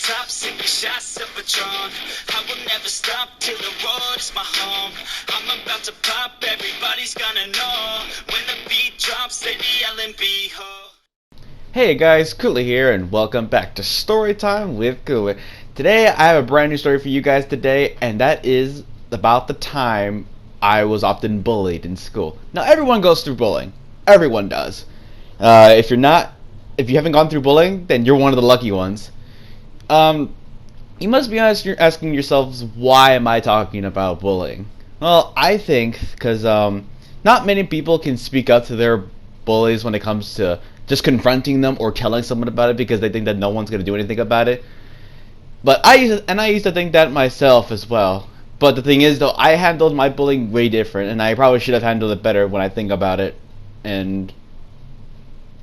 top, sipping shots of Patron. I will never stop till the road is my home. I'm about to pop, everybody's gonna know. When the beat drops, they be yelling, be ho. Hey guys, Kula here, and welcome back to Storytime with Kula. Today I have a brand new story for you guys today, and that is about the time I was often bullied in school. Now everyone goes through bullying. Everyone does. If you haven't gone through bullying, then you're one of the lucky ones. You must be honest, you're asking yourselves, why am I talking about bullying? Well, I think because not many people can speak up to their bullies when it comes to just confronting them or telling someone about it because they think that no one's going to do anything about it. But I used to think that myself as well. But the thing is, though, I handled my bullying way different, and I probably should have handled it better when I think about it. And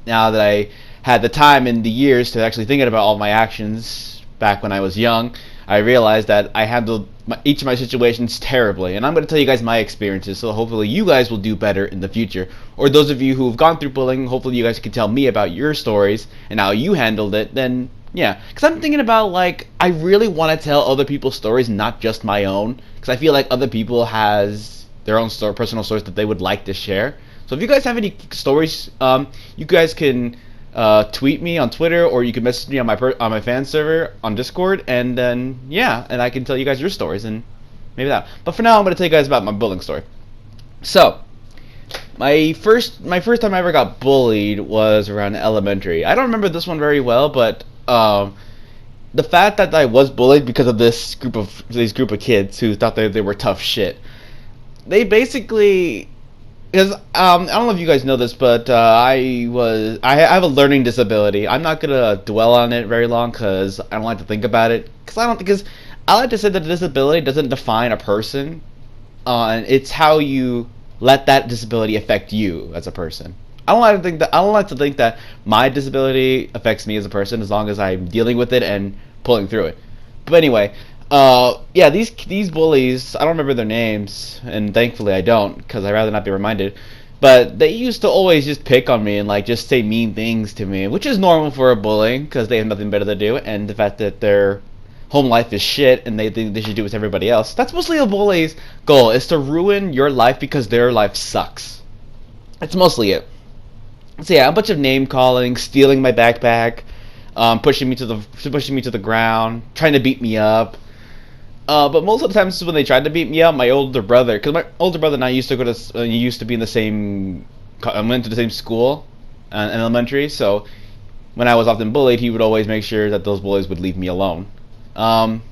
now that I had the time and the years to actually thinking about all my actions back when I was young, I realized that I handled each of my situations terribly. And I'm going to tell you guys my experiences, so hopefully you guys will do better in the future. Or those of you who have gone through bullying, hopefully you guys can tell me about your stories and how you handled it. Then yeah, because I'm thinking about, like, I really want to tell other people's stories, not just my own, because I feel like other people has their own personal stories that they would like to share. So if you guys have any stories, you guys can tweet me on Twitter, or you can message me on my fan server on Discord, and then yeah, and I can tell you guys your stories and maybe that. But for now, I'm going to tell you guys about my bullying story. So my first time I ever got bullied was around elementary. I don't remember this one very well, but the fact that I was bullied because of this group of kids who thought they were tough shit. They basically, because I don't know if you guys know this, but I have a learning disability. I'm not gonna dwell on it very long because I don't like to think about it. Because I like to say that a disability doesn't define a person, and it's how you let that disability affect you as a person. I don't like to think that my disability affects me as a person, as long as I'm dealing with it and pulling through it. But anyway, yeah, these bullies, I don't remember their names, and thankfully I don't, because I'd rather not be reminded. But they used to always just pick on me and like just say mean things to me, which is normal for a bully, because they have nothing better to do, and the fact that their home life is shit and they think they should do it with everybody else. That's mostly a bully's goal, is to ruin your life because their life sucks. That's mostly it. So yeah, a bunch of name calling, stealing my backpack, pushing me to the ground, trying to beat me up. But most of the times when they tried to beat me up, my older brother, because my older brother and I used to be in the same, went to the same school, in elementary. So when I was often bullied, he would always make sure that those bullies would leave me alone. And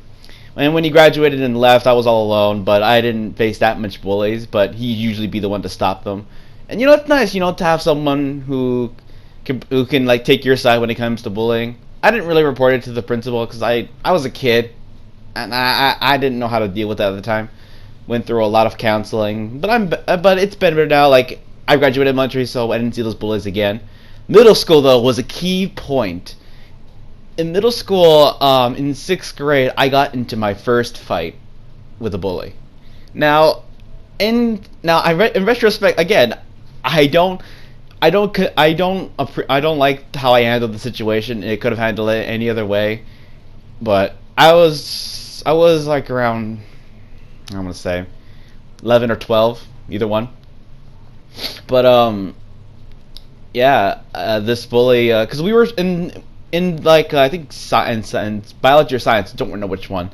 when he graduated and left, I was all alone, but I didn't face that much bullies. But he'd usually be the one to stop them. And you know, it's nice, you know, to have someone who can like take your side when it comes to bullying. I didn't really report it to the principal because I was a kid, and I didn't know how to deal with that at the time. Went through a lot of counseling, but it's better now. Like, I graduated elementary, so I didn't see those bullies again. Middle school, though, was a key point. In middle school, in 6th grade, I got into my first fight with a bully. Now, in retrospect, again, I don't like how I handled the situation. It could have handled it any other way, but I was like around, I'm gonna say 11 or 12, either one. But yeah, this bully, because we were in like I think science and biology or science, don't know which one.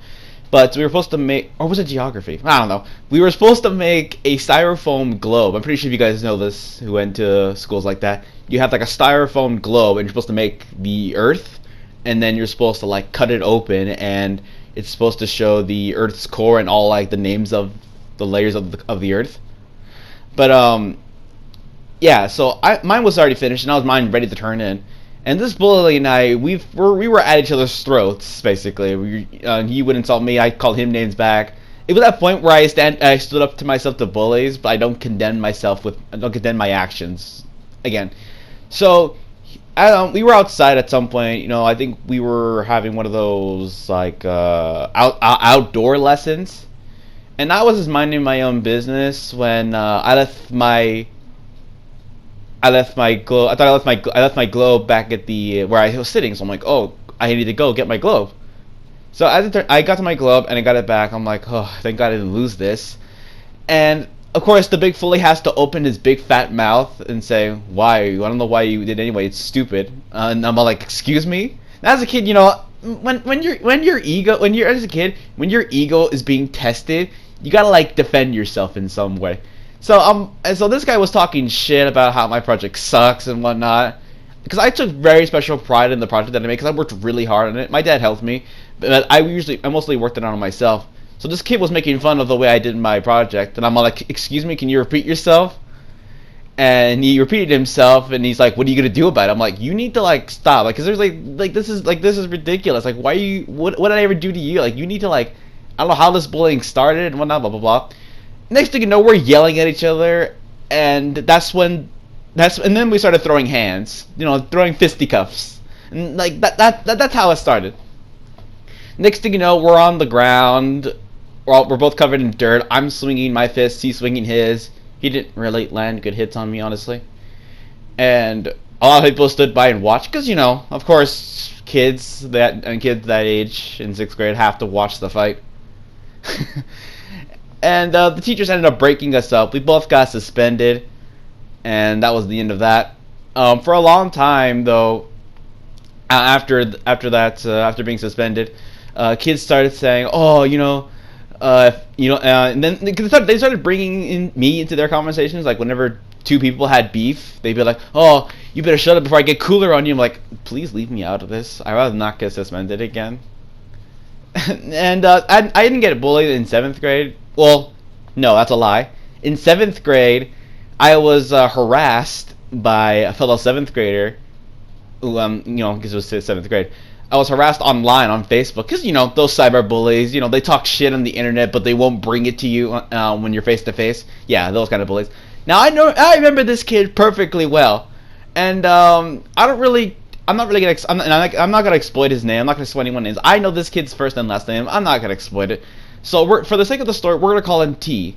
But we were supposed to make, or was it geography? I don't know. We were supposed to make a styrofoam globe. I'm pretty sure you guys know this, who went to schools like that. You have like a styrofoam globe, and you're supposed to make the Earth, and then you're supposed to like cut it open, and it's supposed to show the Earth's core and all like the names of the layers of the Earth. But yeah. So mine was already finished, and I was mine ready to turn in. And this bully and I, we were at each other's throats, basically. He would insult me, I called him names back. It was that point where I stood up to myself to bullies, but I don't condemn my actions. Again. So, we were outside at some point, you know, I think we were having one of those, like, outdoor lessons. And I was just minding my own business when, I left my globe. I thought I left my globe back at the where I was sitting. So I'm like, oh, I need to go get my globe. So I got to my glove and I got it back. I'm like, oh, thank God I didn't lose this. And of course, the big fully has to open his big fat mouth and say, "Why? I don't know why you did anyway. It's stupid." And I'm all like, "Excuse me." And as a kid, when you're as a kid, when your ego is being tested, you gotta like defend yourself in some way. So this guy was talking shit about how my project sucks and whatnot. Because I took very special pride in the project that I made because I worked really hard on it. My dad helped me, but I mostly worked it on myself. So this kid was making fun of the way I did my project, and I'm all like, "Excuse me, can you repeat yourself?" And he repeated himself, and he's like, "What are you gonna do about it?" I'm like, "You need to like stop, like, cause there's this is ridiculous. Like, why you what did I ever do to you? Like, you need to like, I don't know how this bullying started and whatnot, blah blah blah." Next thing you know, we're yelling at each other, and and then we started throwing hands, throwing fisticuffs, and like that's how it started. Next thing you know, we're on the ground. We're both covered in dirt. I'm swinging my fists. He's swinging his. He didn't really land good hits on me, honestly. And a lot of people stood by and watched, because of course, kids that age in 6th grade have to watch the fight. And the teachers ended up breaking us up. We both got suspended, and that was the end of that. For a long time, though, after being suspended, kids started saying, "Oh, and then they started bringing me into their conversations. Like whenever two people had beef, they'd be like, "Oh, you better shut up before I get cooler on you." I'm like, "Please leave me out of this. I'd rather not get suspended again." And I didn't get bullied in 7th grade. Well, no, that's a lie. In 7th grade, I was harassed by a fellow 7th grader who, because it was 7th grade. I was harassed online on Facebook because, those cyber bullies, they talk shit on the internet, but they won't bring it to you when you're face to face. Yeah, those kind of bullies. Now, I remember this kid perfectly well. And I'm not really I'm not gonna exploit his name. I'm not gonna exploit anyone's names. I know this kid's first and last name. I'm not gonna exploit it. So for the sake of the story, we're gonna call him T.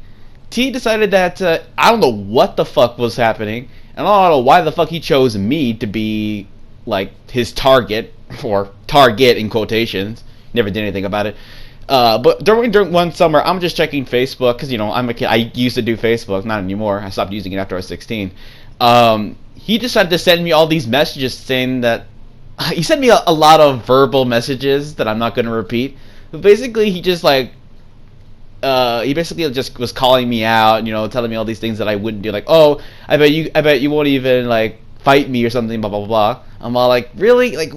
T decided that I don't know what the fuck was happening, and I don't know why the fuck he chose me to be like his target, or target in quotations. Never did anything about it. But during one summer, I'm just checking Facebook because I'm a kid. I used to do Facebook, not anymore. I stopped using it after I was 16. He decided to send me all these messages saying that he sent me a lot of verbal messages that I'm not going to repeat. But basically, he basically just was calling me out, telling me all these things that I wouldn't do, like, "Oh, I bet you won't even like fight me or something, blah blah blah." I'm all like, "Really? Like,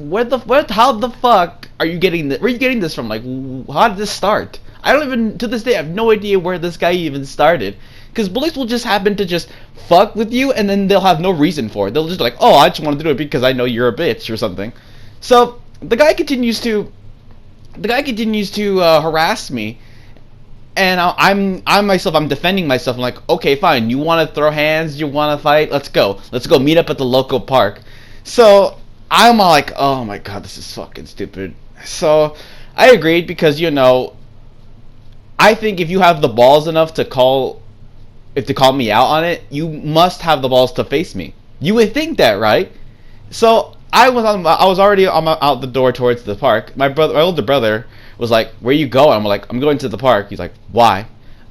how the fuck are you getting this? Where are you getting this from? Like, how did this start?" I don't even, to this day, I have no idea where this guy even started. Because bullies will just happen to just fuck with you, and then they'll have no reason for it. They'll just be like, "Oh, I just want to do it because I know you're a bitch," or something. So the guy continues to harass me, and I'm defending myself. I'm like, "Okay, fine. You want to throw hands? You want to fight? Let's go meet up at the local park." So I'm all like, "Oh my god, this is fucking stupid." So I agreed because I think if you have the balls enough to call me out on it, you must have the balls to face me. You would think that, right? So I was already out the door towards the park. My older brother was like, "Where you going?" I'm like, "I'm going to the park." He's like, "Why?"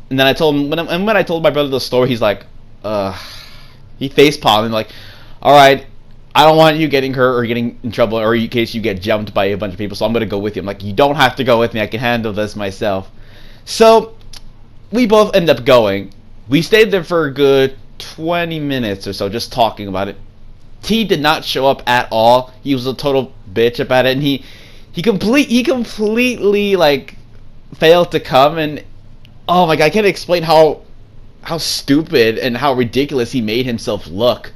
And then I told him, when I told my brother the story, he's like, he face palmed and like, "All right, I don't want you getting hurt or getting in trouble, or in case you get jumped by a bunch of people, so I'm gonna go with you." I'm like, "You don't have to go with me. I can handle this myself." So we both end up going. We stayed there for a good 20 minutes or so, just talking about it. T did not show up at all. He was a total bitch about it, and he completely like failed to come. And oh my god, I can't explain how stupid and how ridiculous he made himself look.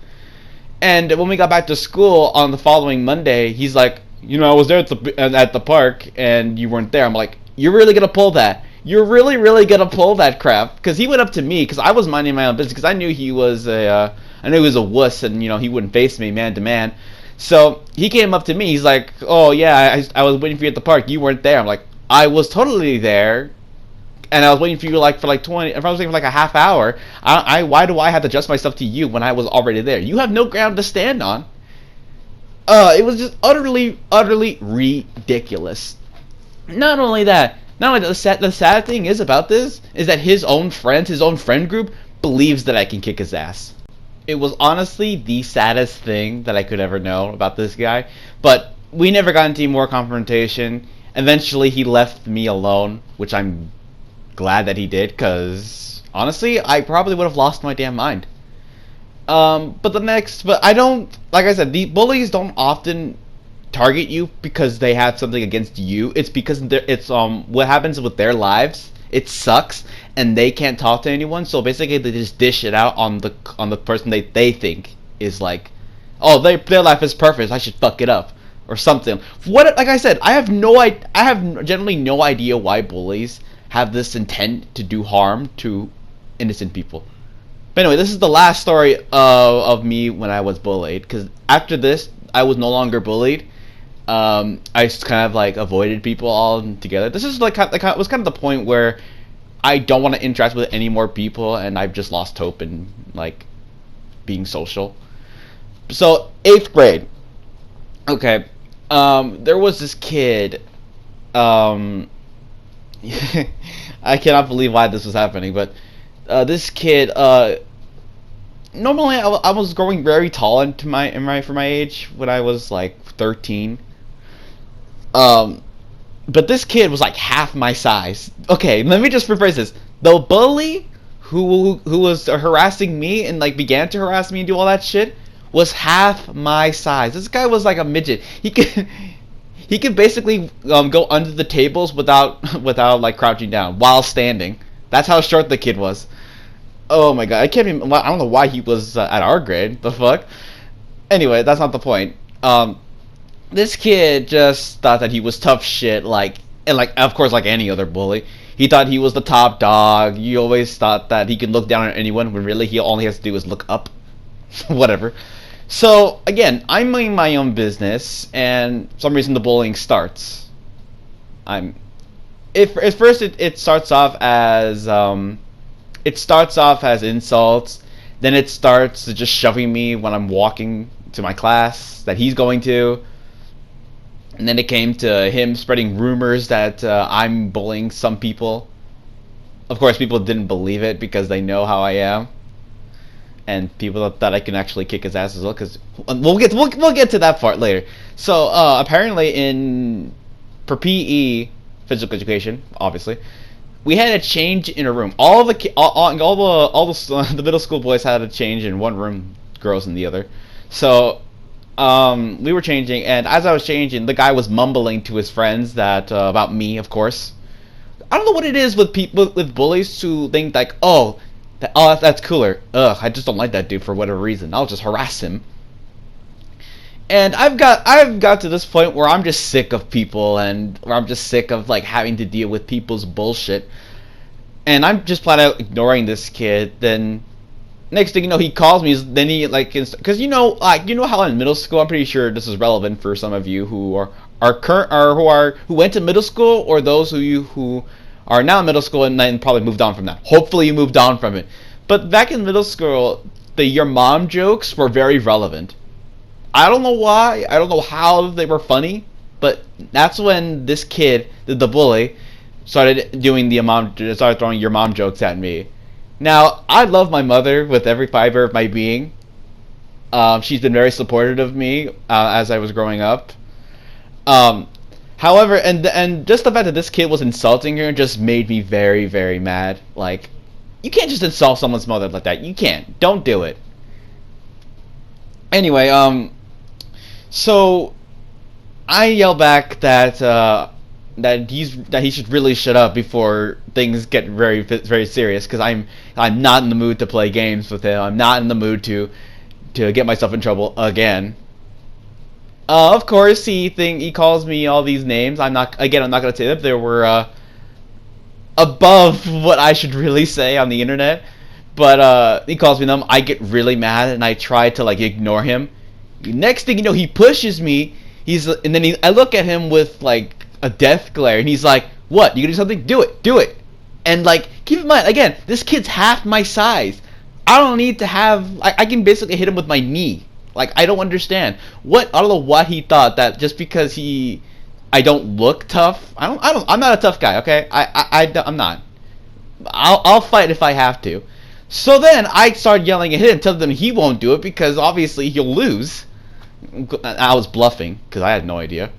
And when we got back to school on the following Monday, he's like, "I was there at the park, and you weren't there." I'm like, "You're really gonna pull that? You're really, really gonna pull that crap?" Because he went up to me, because I was minding my own business, because I knew he was a wuss, and he wouldn't face me man to man. So he came up to me. He's like, "Oh yeah, I was waiting for you at the park. You weren't there." I'm like, "I was totally there, and I was waiting for you for like 20. If I was waiting for like a half hour, why do I have to adjust myself to you when I was already there? You have no ground to stand on." It was just utterly, utterly ridiculous. Not only that, the sad thing is about this is that his own friends, his own friend group, believes that I can kick his ass. It was honestly the saddest thing that I could ever know about this guy. But we never got into more confrontation. Eventually, he left me alone, which I'm glad that he did, because honestly, I probably would have lost my damn mind. But I don't, like I said, the bullies don't often target you because they have something against you. It's because it's what happens with their lives. It sucks, and they can't talk to anyone. So basically, they just dish it out on the person they think is like, oh, their life is perfect. I should fuck it up or something. What, like I said, I have generally no idea why bullies have this intent to do harm to innocent people. But anyway, this is the last story of me when I was bullied. Because after this, I was no longer bullied. I just kind of like avoided people altogether. This is was kind of the point where I don't want to interact with any more people, and I've just lost hope in like being social. So 8th grade. Okay, there was this kid. I cannot believe why this was happening, but this kid. Normally, I was growing very tall for my age when I was like 13. But this kid was like half my size. Okay, let me just rephrase this. The bully who was harassing me and like began to harass me and do all that shit was half my size. This guy was like a midget. He could basically go under the tables without like crouching down while standing. That's how short the kid was. Oh my god, I can't even. I don't know why he was at our grade. The fuck. Anyway, that's not the point. This kid just thought that he was tough shit, and of course, like any other bully, he thought he was the top dog. He always thought that he could look down on anyone when really he all he has to do is look up. Whatever. So again, I'm minding my own business, and for some reason the bullying starts. At first it starts off as insults. Then it starts to just shoving me when I'm walking to my class that he's going to. And then it came to him spreading rumors that I'm bullying some people. Of course, people didn't believe it because they know how I am. And people thought I can actually kick his ass as well. Because we'll get to that part later. So apparently for PE, physical education, obviously, we had a change in a room. All the middle school boys had a change in one room, girls in the other. So we were changing, and as I was changing, the guy was mumbling to his friends that about me, of course. I don't know what it is with people with bullies who think like, that's cooler. Ugh, I just don't like that dude for whatever reason. I'll just harass him. And I've got to this point where I'm just sick of people, and where I'm just sick of like having to deal with people's bullshit. And I'm just flat out ignoring this kid. Then next thing you know, he calls me. Then he like, because you know how in middle school, I'm pretty sure this is relevant for some of you who who went to middle school, or those who are now in middle school and then probably moved on from that. Hopefully you moved on from it. But back in middle school, your mom jokes were very relevant. I don't know why. I don't know how they were funny, but that's when this kid, the bully, started throwing your mom jokes at me. Now, I love my mother with every fiber of my being. She's been very supportive of me as I was growing up. However, and just the fact that this kid was insulting her just made me very, very mad. Like, you can't just insult someone's mother like that. You can't. Don't do it. Anyway, so I yell back that he should really shut up before things get very, very serious, because I'm not in the mood to play games with him. I'm not in the mood to get myself in trouble again. Of course, he calls me all these names. I'm not going to say that they were above what I should really say on the internet. But he calls me them. I get really mad, and I try to like ignore him. Next thing you know, he pushes me. I look at him with like a death glare, and he's like, "What? You gonna do something? Do it!" And like, keep in mind, again, this kid's half my size. I don't need to have. I can basically hit him with my knee. Like, I don't understand. I don't know what he thought, that just because he I don't look tough. I'm not a tough guy, okay? I'm not. I'll fight if I have to. So then I started yelling at him and telling him he won't do it because obviously he'll lose. I was bluffing because I had no idea.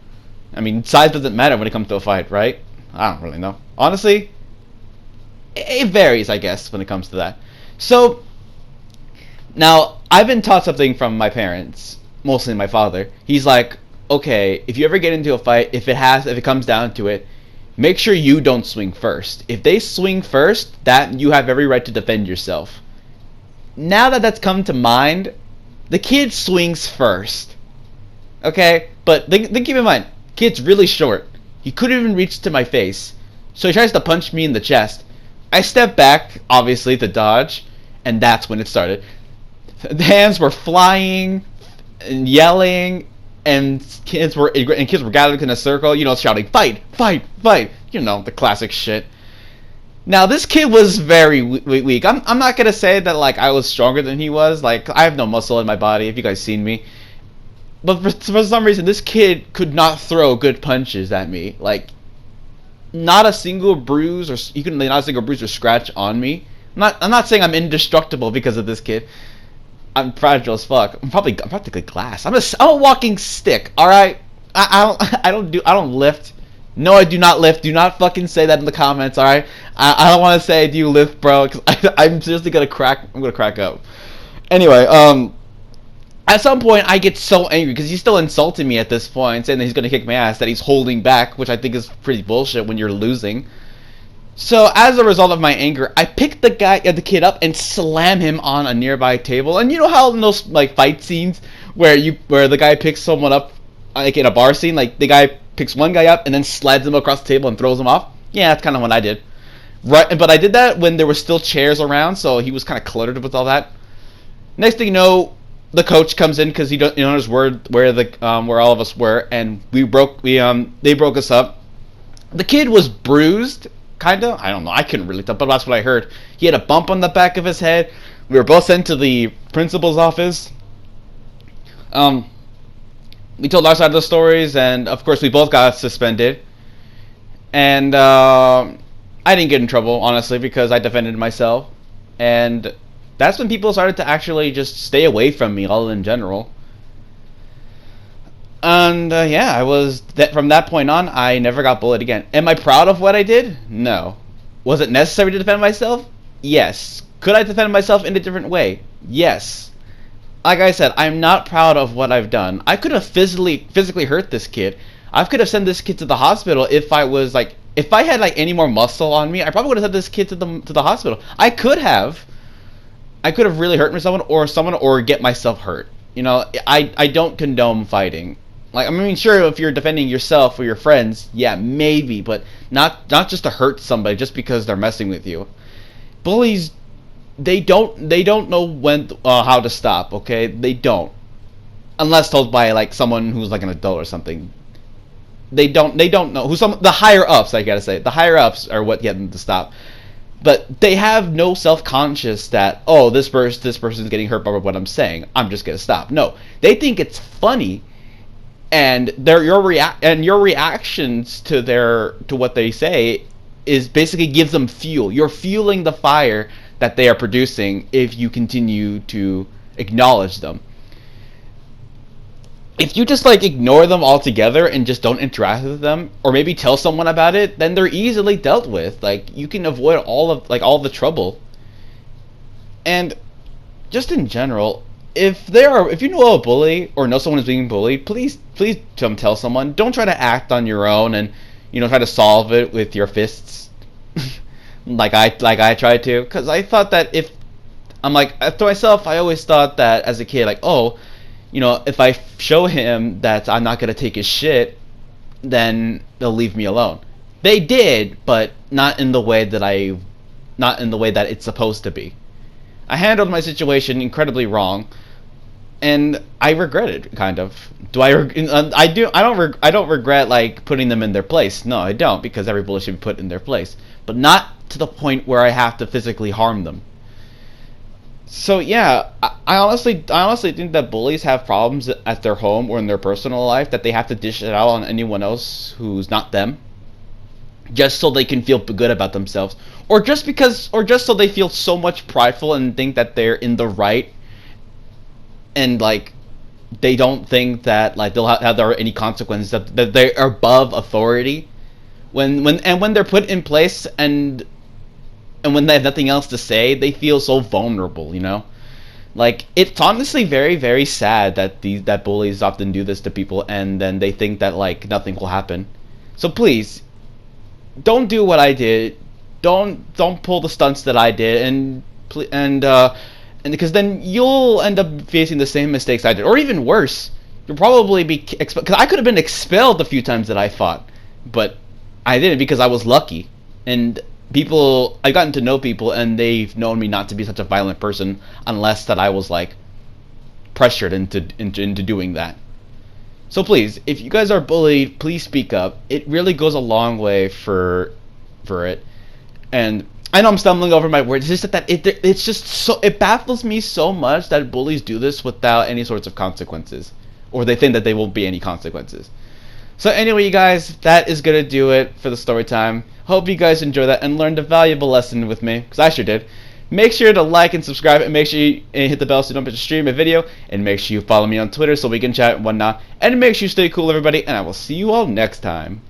I mean, size doesn't matter when it comes to a fight, right? I don't really know. Honestly, it varies, I guess, when it comes to that. So, now, I've been taught something from my parents, mostly my father. He's like, okay, if you ever get into a fight, if it comes down to it, make sure you don't swing first. If they swing first, that you have every right to defend yourself. Now that that's come to mind, the kid swings first. Okay? But then keep in mind, kid's really short. He couldn't even reach to my face. So he tries to punch me in the chest. I step back, obviously, to dodge, and that's when it started. The hands were flying and yelling, and kids were gathered in a circle, shouting, "Fight! Fight! Fight!" The classic shit. Now this kid was very weak. I'm not gonna say that like I was stronger than he was. Like I have no muscle in my body. If you guys seen me, but for some reason this kid could not throw good punches at me. Like not a single bruise not a single bruise or scratch on me. I'm not saying I'm indestructible because of this kid. I'm fragile as fuck. I'm practically glass. I'm a walking stick. All right. I don't lift. No, I do not lift. Do not fucking say that in the comments. All right. I don't want to say do you lift, bro? Because I'm seriously gonna crack. I'm gonna crack up. Anyway, at some point I get so angry because he's still insulting me at this point, saying that he's gonna kick my ass, that he's holding back, which I think is pretty bullshit when you're losing. So as a result of my anger, I pick the kid up and slam him on a nearby table. And you know how in those like fight scenes where the guy picks someone up, like in a bar scene, like the guy picks one guy up and then slides him across the table and throws him off? Yeah, that's kind of what I did. Right, but I did that when there were still chairs around, so he was kind of cluttered with all that. Next thing you know, the coach comes in because he knows where all of us were, and they broke us up. The kid was bruised. Kinda? I don't know. I couldn't really tell, but that's what I heard. He had a bump on the back of his head. We were both sent to the principal's office. We told our side of the stories, and of course we both got suspended. And I didn't get in trouble, honestly, because I defended myself. And that's when people started to actually just stay away from me, all in general. And yeah, from that point on, I never got bullied again. Am I proud of what I did? No. Was it necessary to defend myself? Yes. Could I defend myself in a different way? Yes. Like I said, I'm not proud of what I've done. I could have physically hurt this kid. I could have sent this kid to the hospital if I had like any more muscle on me. I probably would have sent this kid to the hospital. I could have really hurt someone or get myself hurt. I don't condone fighting. Like, I mean, sure, if you're defending yourself or your friends, yeah, maybe, but not just to hurt somebody just because they're messing with you. Bullies, they don't know when how to stop. Okay, they don't, unless told by like someone who's like an adult or something. They don't know the higher ups. I gotta say, the higher ups are what get them to stop. But they have no self-conscious that, oh, this person's getting hurt by what I'm saying, I'm just gonna stop. No, they think it's funny, and your reactions to what they say is basically gives them fuel. You're fueling the fire that they are producing if you continue to acknowledge them. If you just like ignore them altogether and just don't interact with them, or maybe tell someone about it, then they're easily dealt with. Like, you can avoid all the trouble. And just in general, if you know a bully or know someone is being bullied, please tell someone. Don't try to act on your own and try to solve it with your fists, like I tried to. Because I thought that to myself, I always thought that as a kid, like, oh, if I show him that I'm not gonna take his shit, then they'll leave me alone. They did, but not in the way that it's supposed to be. I handled my situation incredibly wrong, and I regret it, kind of. I don't regret like putting them in their place. No, I don't, because every bully should be put in their place, but not to the point where I have to physically harm them. So yeah, I honestly think that bullies have problems at their home or in their personal life that they have to dish it out on anyone else who's not them, just so they can feel good about themselves, or just so they feel so much prideful and think that they're in the right, and like they don't think that like they'll have there are any consequences, that they're above authority when they're put in place, and when they have nothing else to say, they feel so vulnerable, you know? Like, it's honestly very, very sad that bullies often do this to people, and then they think that like nothing will happen. So please, don't do what I did. Don't pull the stunts that I did, and because then you'll end up facing the same mistakes I did, or even worse. You'll probably be because I could have been expelled a few times that I fought, but I didn't because I was lucky. And people, I've gotten to know people, and they've known me not to be such a violent person unless that I was like pressured into doing that. So please, if you guys are bullied, please speak up. It really goes a long way for it. And I know I'm stumbling over my words. It's just it's just so, it baffles me so much that bullies do this without any sorts of consequences, or they think that there won't be any consequences. So anyway, you guys, that is gonna do it for the story time. Hope you guys enjoyed that and learned a valuable lesson with me, because I sure did. Make sure to like and subscribe, and make sure you hit the bell so you don't miss a stream a video, and make sure you follow me on Twitter so we can chat and whatnot. And make sure you stay cool, everybody, and I will see you all next time.